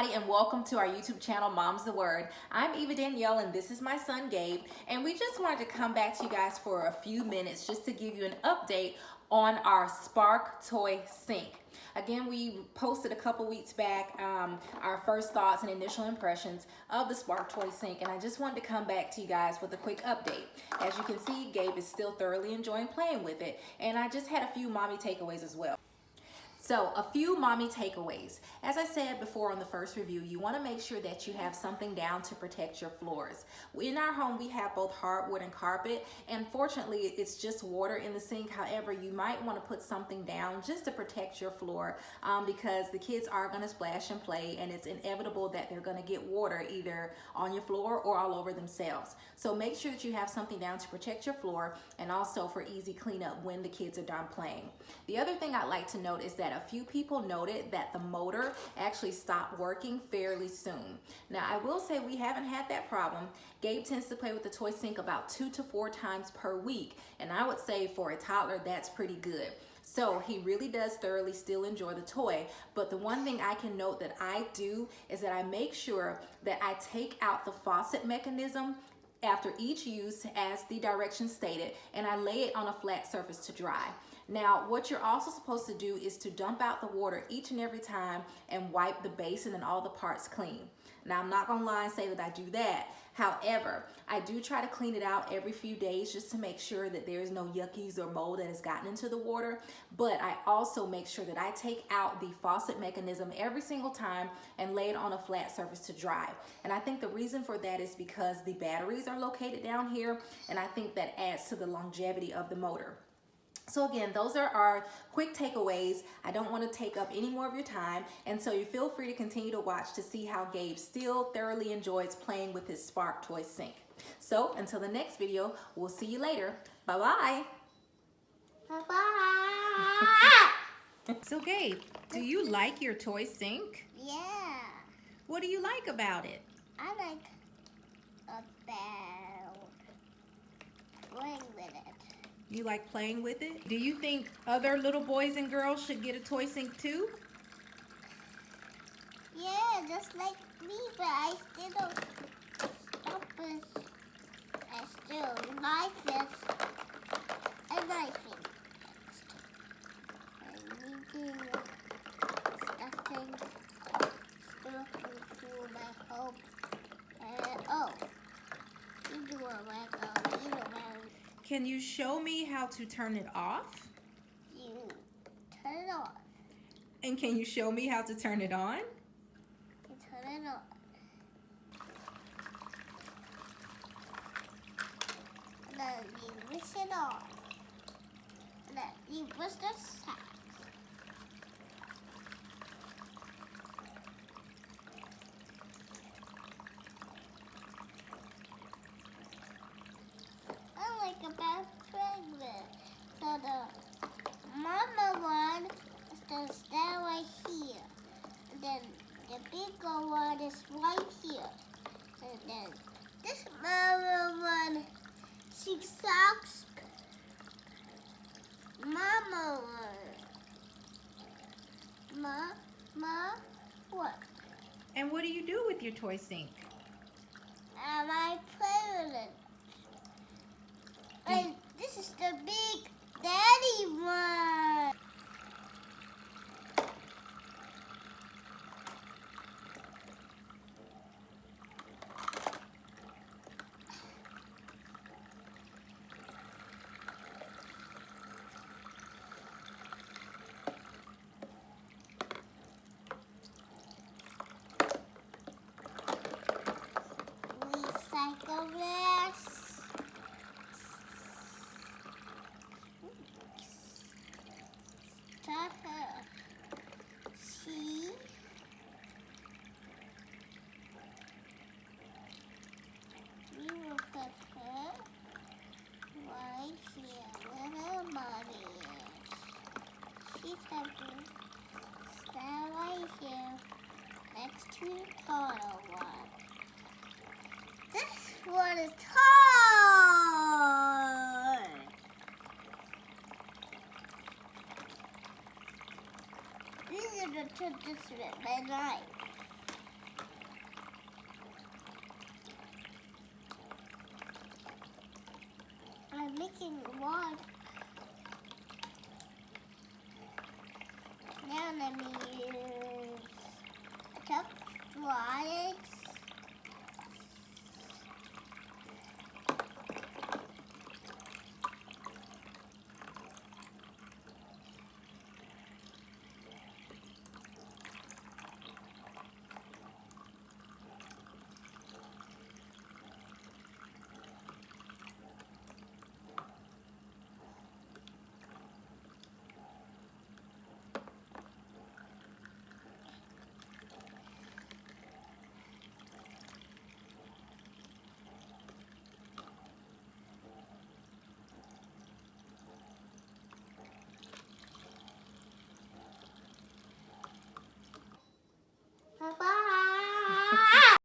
everybody, and welcome to our YouTube channel, Mom's the Word. I'm Eva Danielle, and this is my son, Gabe, and we just wanted to come back to you guys for a few minutes just to give you an update on our Spark toy sink. Again, we posted a couple weeks back our first thoughts and initial impressions of the Spark toy sink, and I just wanted to come back to you guys with a quick update. As you can see, Gabe is still thoroughly enjoying playing with it, and I just had a few mommy takeaways as well. So a few mommy takeaways. As I said before on the first review, you want to make sure that you have something down to protect your floors. In our home, we have both hardwood and carpet, and fortunately, it's just water in the sink. However, you might want to put something down just to protect your floor because the kids are going to splash and play, and it's inevitable that they're going to get water either on your floor or all over themselves. So make sure that you have something down to protect your floor and also for easy cleanup when the kids are done playing. The other thing I'd like to note is that a few people noted that the motor actually stopped working fairly soon. Now, I will say we haven't had that problem. Gabe tends to play with the toy sink about 2 to 4 times per week, and I would say for a toddler, that's pretty good. So he really does thoroughly still enjoy the toy, but the one thing I can note that I do is that I make sure that I take out the faucet mechanism after each use as the directions stated, and I lay it on a flat surface to dry. Now, what you're also supposed to do is to dump out the water each and every time and wipe the basin and all the parts clean. Now, I'm not gonna lie and say that I do that. However, I do try to clean it out every few days just to make sure that there's no yuckies or mold that has gotten into the water. But I also make sure that I take out the faucet mechanism every single time and lay it on a flat surface to dry. And I think the reason for that is because the batteries are located down here, and I think that adds to the longevity of the motor. So again, those are our quick takeaways. I don't want to take up any more of your time, and so you feel free to continue to watch to see how Gabe still thoroughly enjoys playing with his Spark toy sink. So until the next video, we'll see you later. Bye-bye. Bye-bye. So Gabe, do you like your toy sink? Yeah. What do you like about it? I like playing with it. You like playing with it? Do you think other little boys and girls should get a toy sink too? Yeah, just like me, but I still don't stop it. I still like it. And I think I'm making stuffing through my home. Oh, you do a Can you show me how to turn it off? You turn it off. And can you show me how to turn it on? You turn it on. And then you wish it off. And then you push the side. About pregnant. So the mama one is to stand right here. And then the bigger one is right here. And then this mama one, she sucks. Mama one. What? And what do you do with your toy sink? I play with it. And this is the big daddy one. Recycle this. See? We will put her right here where her body is. She's going to stand right here next to the taller one. This one is tall. This is going to turn this with my knife. making one. Now let me use top products. Bye-bye.